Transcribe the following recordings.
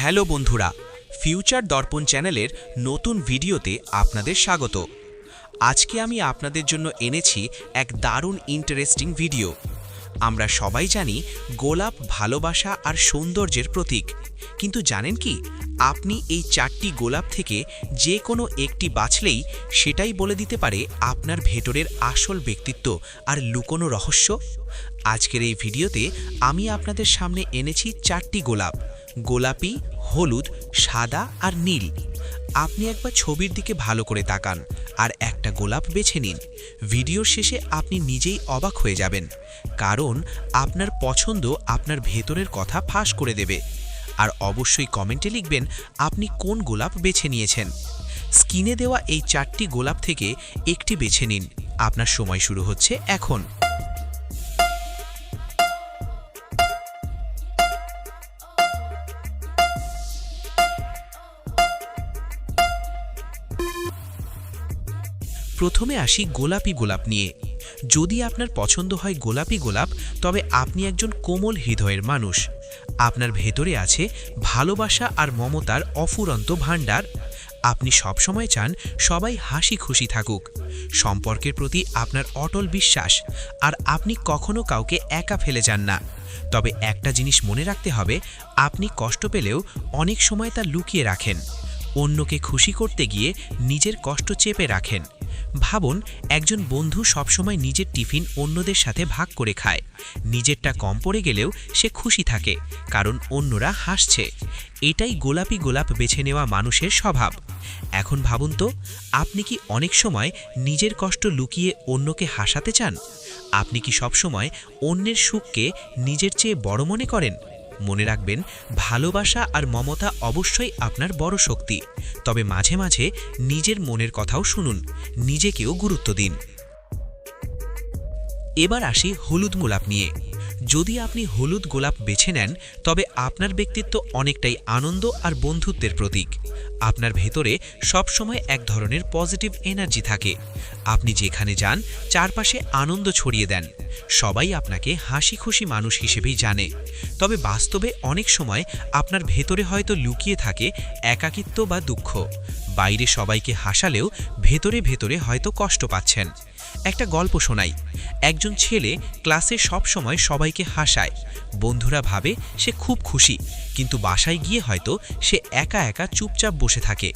Hello বন্ধুরা, future দর্পণ চ্যানেলের নতুন ভিডিওতে আপনাদের স্বাগত। আজকে আমি আপনাদের জন্য এনেছি এক দারুণ ইন্টারেস্টিং ভিডিও। আমরা সবাই জানি গোলাপ ভালোবাসা আর সৌন্দর্যের প্রতীক, কিন্তু জানেন কি আপনি এই 4টি গোলাপ থেকে যে কোনো একটি বাছলেই সেটাই বলে দিতে পারে আপনার ভেতরের আসল ব্যক্তিত্ব আর লুকোনো রহস্য। আজকের এই ভিডিওতে আমি আপনাদের সামনে এনেছি 4টি গোলাপ, গোলাপি, হলুদ, সাদা আর নীল। আপনি একবার ছবির দিকে ভালো করে তাকান আর একটা গোলাপ বেছে নিন। ভিডিওর শেষে আপনি নিজেই অবাক হয়ে যাবেন, কারণ আপনার পছন্দ আপনার ভেতরের কথা ফাঁস করে দেবে। আর অবশ্যই কমেন্টে লিখবেন আপনি কোন গোলাপ বেছে নিয়েছেন। স্ক্রিনে দেওয়া এই 4টি গোলাপ থেকে একটি বেছে নিন। আপনার সময় শুরু হচ্ছে এখন। প্রথমে আসি গোলাপি গোলাপ নিয়ে। যদি আপনার পছন্দ হয় গোলাপি গোলাপ, তবে আপনি একজন কোমল হৃদয়ের মানুষ। আপনার ভেতরে আছে ভালোবাসা আর মমতার অফুরন্ত ভাণ্ডার। আপনি সবসময় চান সবাই হাসি খুশি থাকুক। সম্পর্কের প্রতি আপনার অটল বিশ্বাস, আর আপনি কখনো কাউকে একা ফেলে যান না। তবে একটা জিনিস মনে রাখতে হবে, আপনি কষ্ট পেলেও অনেক সময় তা লুকিয়ে রাখেন। অন্যকে খুশি করতে গিয়ে নিজের কষ্ট চেপে রাখেন। ভাবুন, একজন বন্ধু সবসময় নিজের টিফিন অন্যদের সাথে ভাগ করে খায়। নিজেরটা কম পড়ে গেলেও সে খুশি থাকে, কারণ অন্যরা হাসছে। এটাই গোলাপি গোলাপ বেছে নেওয়া মানুষের স্বভাব। এখন ভাবুন তো, আপনি কি অনেক সময় নিজের কষ্ট লুকিয়ে অন্যকে হাসাতে চান? আপনি কি সবসময় অন্যের সুখকে নিজের চেয়ে বড় মনে করেন? মনে রাখবেন, ভালোবাসা আর মমতা অবশ্যই আপনার বড় শক্তি। তবে মাঝে মাঝে নিজের মনের কথাও শুনুন, নিজেকেও গুরুত্ব দিন। এবার আসি হলুদ গোলাপ নিয়ে। যদি আপনি হলুদ গোলাপ বেছে নেন, তবে আপনার ব্যক্তিত্ব অনেকটাই আনন্দ আর বন্ধুত্বের প্রতীক। আপনার ভেতরে সবসময় এক ধরনের পজিটিভ এনার্জি থাকে। আপনি যেখানে যান চারপাশে আনন্দ ছড়িয়ে দেন। সবাই আপনাকে হাসি খুশি মানুষ হিসেবেই জানে। তবে বাস্তবে অনেক সময় আপনার ভেতরে হয়তো লুকিয়ে থাকে একাকিত্ব বা দুঃখ। বাইরে সবাইকে হাসালেও ভেতরে ভেতরে হয়তো কষ্ট পাচ্ছেন। একটা গল্প শোনাই। একজন ছেলে ক্লাসে সব সময় সবাইকে হাসায়। বন্ধুরা ভাবে সে খুব খুশি, কিন্তু বাসায় গিয়ে হয়তো সে একা একা চুপচাপ বসে থাকে।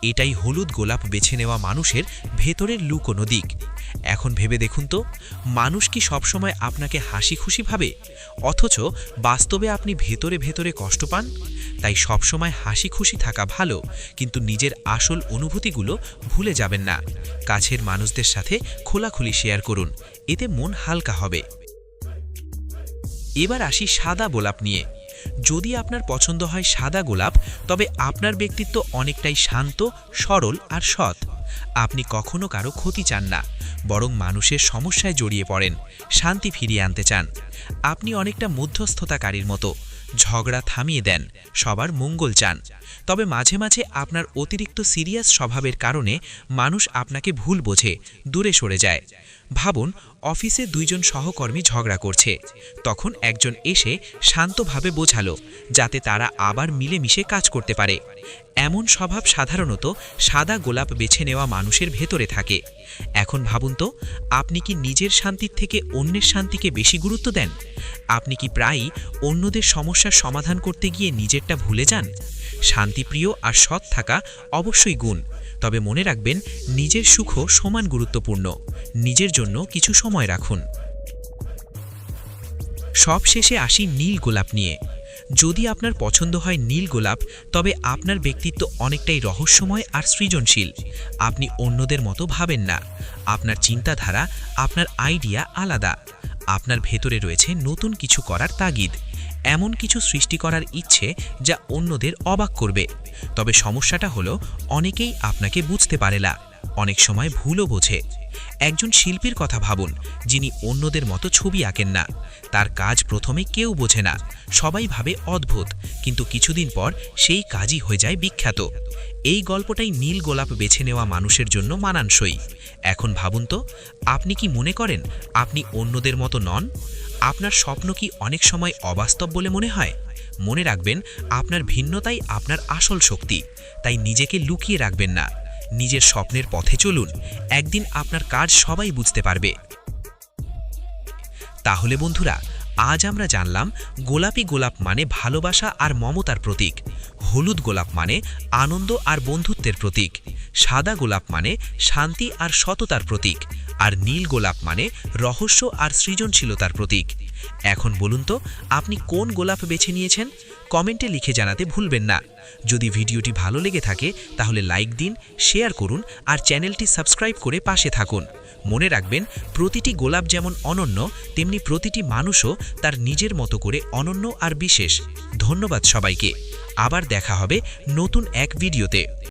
এটাই হলুদ গোলাপ বেছে নেওয়া মানুষের ভেতরের লুকোনো দিক। এখন ভেবে দেখুন তো, মানুষ কি সবসময় আপনাকে হাসি খুশি ভাবে, অথচ বাস্তবে আপনি ভেতরে ভেতরে কষ্ট পান? তাই সবসময় হাসি খুশি থাকা ভালো, কিন্তু নিজের আসল অনুভূতিগুলো ভুলে যাবেন না। কাছের মানুষদের সাথে খোলাখুলি শেয়ার করুন, এতে মন হালকা হবে। এবার আসি সাদা গোলাপ নিয়ে। যদি আপনার পছন্দ হয় সাদা গোলাপ, তবে আপনার ব্যক্তিত্ব অনেকটাই শান্ত, সরল আর সৎ। আপনি কখনো কারো ক্ষতি চান না, বরং মানুষের সমস্যায় জড়িয়ে পড়েন, শান্তি ফিরিয়ে আনতে চান। আপনি অনেকটা মধ্যস্থতাকারীর মতো, ঝগড়া থামিয়ে দেন, সবার মঙ্গল চান। তবে মাঝে মাঝে আপনার অতিরিক্ত সিরিয়াস স্বভাবের কারণে মানুষ আপনাকে ভুল বোঝে, দূরে সরে যায়। ভাবুন, অফিসে 2 জন সহকর্মী ঝগড়া করছে। তখন একজন এসে শান্তভাবে বোঝালো, যাতে তারা আবার মিলেমিশে কাজ করতে পারে। এমন স্বভাব সাধারণত সাদা গোলাপ বেছে নেওয়া মানুষের ভেতরে থাকে। এখন ভাবুন তো, আপনি কি নিজের শান্তির থেকে অন্যের শান্তিকে বেশি গুরুত্ব দেন? আপনি কি প্রায়ই অন্যদের সমস্যার সমাধান করতে গিয়ে নিজেরটা ভুলে যান? শান্তিপ্রিয় আর সৎ থাকা অবশ্যই গুণ, তবে মনে রাখবেন, নিজের সুখও সমান গুরুত্বপূর্ণ। নিজের জন্য কিছু সময় রাখুন। সব শেষে আসি নীল গোলাপ নিয়ে। যদি আপনার পছন্দ হয় নীল গোলাপ, তবে আপনার ব্যক্তিত্ব অনেকটাই রহস্যময় আর সৃজনশীল। আপনি অন্যদের মতো ভাবেন না। আপনার চিন্তাধারা, আপনার আইডিয়া আলাদা। আপনার ভেতরে রয়েছে নতুন কিছু করার তাগিদ, এমন কিছু সৃষ্টি করার ইচ্ছে যা অন্যদের অবাক করবে। তবে সমস্যাটা হলো, অনেকেই আপনাকে বুঝতে পারে না, অনেক সময় ভুলও বোঝে। একজন শিল্পীর কথা ভাবুন, যিনি অন্যদের মতো ছবি আঁকেন না। তার কাজ প্রথমে কেউ বোঝে না, সবাই ভাবে অদ্ভুত, কিন্তু কিছুদিন পর সেই কাজই হয়ে যায় বিখ্যাত। এই গল্পটাই নীল গোলাপ বেছে নেওয়া মানুষের জন্য মানানসই। এখন ভাবুন তো, আপনি কি মনে করেন আপনি অন্যদের মতো নন? আপনার স্বপ্ন কি অনেক সময় অবাস্তব বলে মনে হয়? মনে রাখবেন, আপনার ভিন্নতাই আপনার আসল শক্তি। তাই নিজেকে লুকিয়ে রাখবেন না, নিজের স্বপ্নের পথে চলুন। একদিন আপনার কাজ সবাই বুঝতে পারবে। তাহলে বন্ধুরা, আজ আমরা জানলাম গোলাপি গোলাপ মানে ভালোবাসা আর মমতার প্রতীক, হলুদ গোলাপ মানে আনন্দ আর বন্ধুত্বের প্রতীক, সাদা গোলাপ মানে শান্তি আর সততার প্রতীক, আর নীল গোলাপ মানে রহস্য আর সৃজনশীলতার প্রতীক। এখন বলুন তো, আপনি কোন গোলাপ বেছে নিয়েছেন? কমেন্টে লিখে জানাতে ভুলবেন না। যদি ভিডিওটি ভালো লেগে থাকে তাহলে লাইক দিন, শেয়ার করুন আর চ্যানেলটি সাবস্ক্রাইব করে পাশে থাকুন। মনে রাখবেন, প্রতিটি গোলাপ যেমন অনন্য, তেমনি প্রতিটি মানুষও তার নিজের মতো করে অনন্য আর বিশেষ। ধন্যবাদ সবাইকে। আবার দেখা হবে নতুন এক ভিডিওতে।